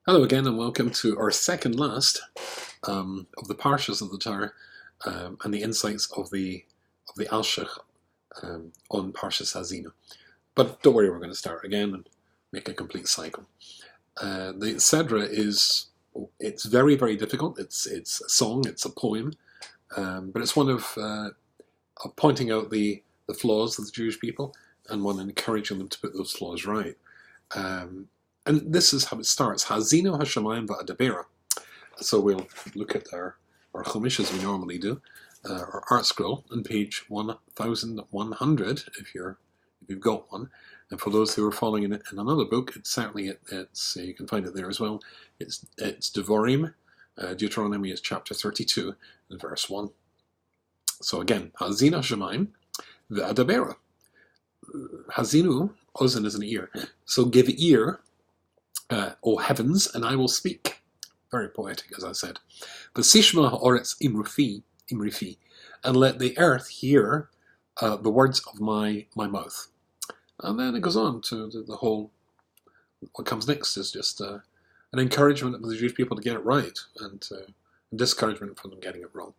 Hello again, and welcome to our second last of the Parshas of the Torah and the insights of the Alshich on Parshas Hazinu. But don't worry, we're going to start again and make a complete cycle. The Sedra it's very, very difficult. It's a song, it's a poem, but it's one of pointing out the flaws of the Jewish people and one encouraging them to put those flaws right. And this is how it starts. Hazinu Hashemayim va'adabera. So we'll look at our Chumash as we normally do, our art scroll on page 1100 if you've got one. And for those who are following in another book, it's certainly it's you can find it there as well. It's Devarim, Deuteronomy is chapter 32 and verse 1. So again, Hazinu Hashemayim va'adabera. Hazinu, Ozin is an ear. So give ear, O heavens, and I will speak. Very poetic, as I said. V'sishma ha'oretz imrifi, and let the earth hear the words of my mouth. And then it goes on to the whole. What comes next is just an encouragement of the Jewish people to get it right, and discouragement for them getting it wrong.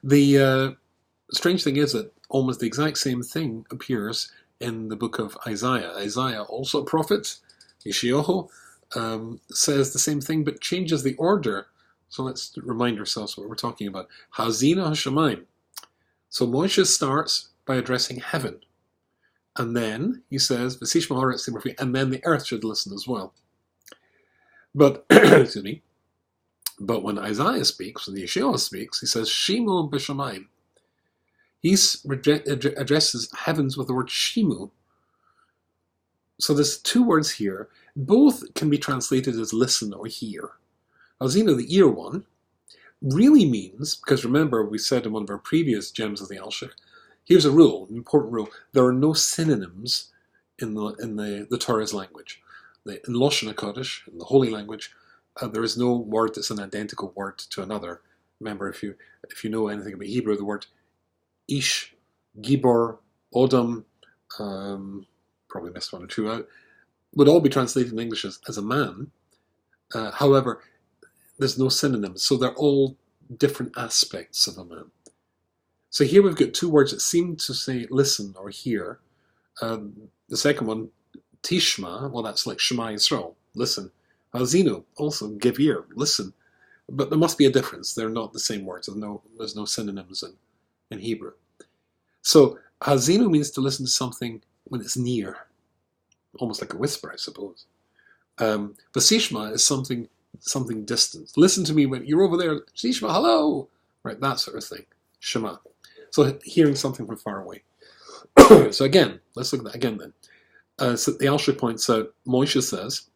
The strange thing is that almost the exact same thing appears in the book of Isaiah. Isaiah, also a prophet, Yeshayahu, says the same thing but changes the order. So let's remind ourselves what we're talking about. Hazinu Hashemayim. So Moshe starts by addressing heaven. And then he says, V'sishma ha'aretz timorfi, and then the earth should listen as well. But, excuse me, but when Isaiah speaks, when Yeshayahu speaks, he says, Shimu b'shamayim. He addresses heavens with the word Shimu. So there's two words here. Both can be translated as listen or hear. Hazinu, the ear one, really means, because remember we said in one of our previous gems of the Alshich, here's a rule, an important rule. There are no synonyms in the Torah's language. In Lashon HaKodesh, in the holy language, there is no word that's an identical word to another. Remember, if you know anything about Hebrew, the word Ish, Gibor, Odom, probably missed one or two out, would all be translated in English as a man. However, there's no synonyms, so they're all different aspects of a man. So here we've got two words that seem to say listen or hear. The second one, Tishma, well that's like Shema Yisrael, listen. Hazinu, also give ear, listen. But there must be a difference. They're not the same words. There's no synonyms in Hebrew. So Hazinu means to listen to something when it's near, almost like a whisper, I suppose. V'sishma is something distant. Listen to me when you're over there. Sishma, hello, right? That sort of thing. Shema. So hearing something from far away. So again, let's look at that again then. So the Alshich points out, Moshe says,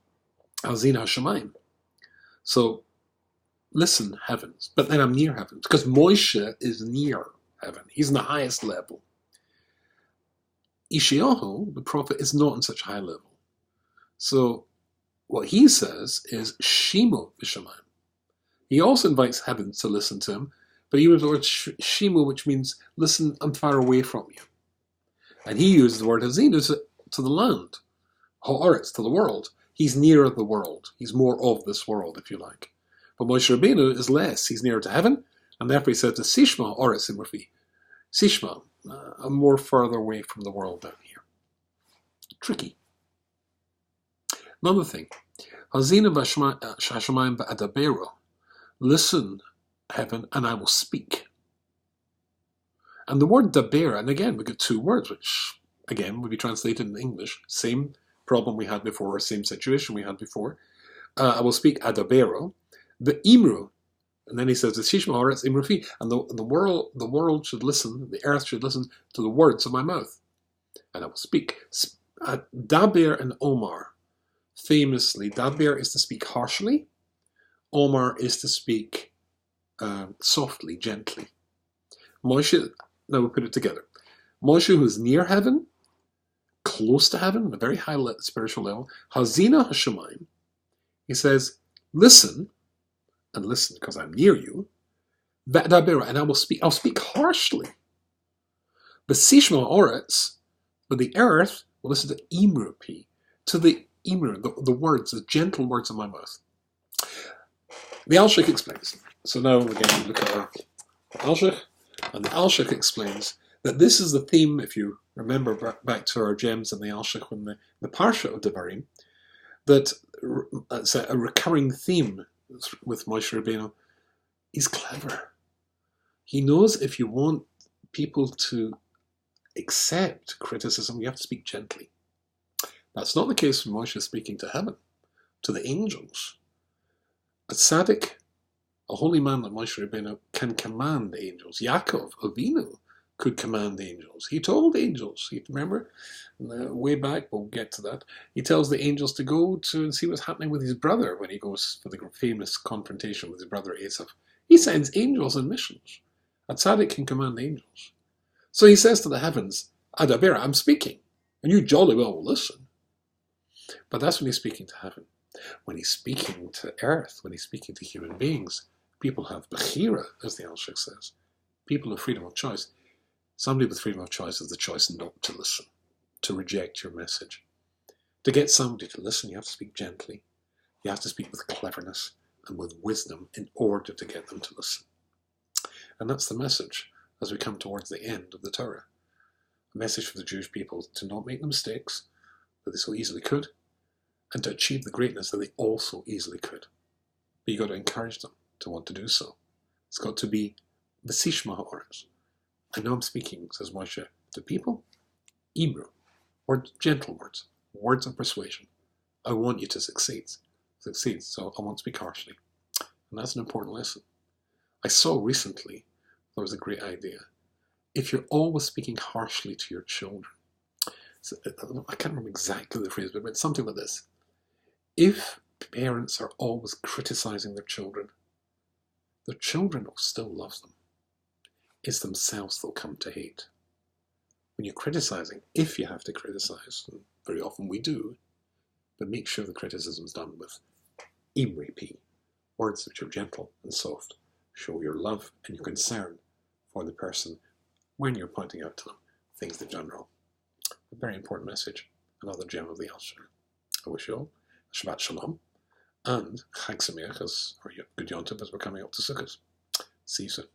Hazinu Hashemayim. So listen, heavens, but then I'm near heavens because Moshe is near heaven. He's in the highest level. Yeshayahu, the prophet, is not on such a high level. So what he says is Shimu b'shamayim. He also invites heaven to listen to him, but he uses the word Shimu, which means listen, I'm far away from you. And he uses the word Hazinu to the land, ha'aretz, to the world. He's nearer the world. He's more of this world, if you like. But Moshe Rabbeinu is less. He's nearer to heaven, and therefore he says to Sishma ha'aretz imurfi. Sishma, I'm more further away from the world down here. Tricky. Another thing, Hazinu Hashemayim va'adabero. Listen, heaven, and I will speak. And the word daber, and again, we get two words, which again would be translated in English. Same problem we had before, or same situation we had before. I will speak adabero. The imru, and then he says, the Shishma ha'aretz imrufi, and the world should listen, the earth should listen to the words of my mouth. And I will speak. Daber and Omar. Famously, Daber is to speak harshly. Omar is to speak softly, gently. Moshe, now we'll put it together. Moshe, who is near heaven, close to heaven, a very high spiritual level, Hazinu Hashemayim, he says, listen, and listen because I'm near you, va'adabera, and I'll speak harshly. V'sishma ha'aretz, but the earth will listen to imrupi, to the Imru, the words, the gentle words of my mouth. The Alshich explains. So now again we look at our Alshich, and the Alshich explains that this is the theme, if you remember back to our gems in the Alshich when the Parsha of Devarim, that it's a recurring theme with Moshe Rabbeinu. He's clever. He knows if you want people to accept criticism, you have to speak gently. That's not the case when Moshe is speaking to heaven, to the angels. A tzaddik, a holy man like Moshe Rabbeinu, can command the angels. Yaakov, Avinu, could command the angels. He told the angels, you remember, way back, we'll get to that, he tells the angels to go to and see what's happening with his brother when he goes for the famous confrontation with his brother Esau. He sends angels on missions. A tzaddik can command the angels. So he says to the heavens, Adabera, I'm speaking, and you jolly well will listen. But that's when he's speaking to heaven. When he's speaking to earth, when he's speaking to human beings, people have bechira, as the Alshich says. People have freedom of choice. Somebody with freedom of choice has the choice not to listen, to reject your message. To get somebody to listen, you have to speak gently. You have to speak with cleverness and with wisdom in order to get them to listen. And that's the message as we come towards the end of the Torah. A message for the Jewish people to not make the mistakes that they so easily could, and to achieve the greatness that they also easily could. But you've got to encourage them to want to do so. It's got to be V'sishma ha'oretz. I know I'm speaking, says Moshe, to people, Imru, words, gentle words, words of persuasion. I want you to succeed, so I won't speak harshly. And that's an important lesson. I saw recently, there was a great idea. If you're always speaking harshly to your children, so I can't remember exactly the phrase, but it's something like this. If parents are always criticizing their children will still love them. It's themselves they'll come to hate. When you're criticizing, if you have to criticize, and very often we do, but make sure the criticism is done with Imri P, words which are gentle and soft. Show your love and your concern for the person when you're pointing out to them things they've done wrong. A very important message, another gem of the Alshich. I wish you all Shabbat Shalom and Chag Sameach, or good Yom Tov as we're coming up to Sukkot. See you soon.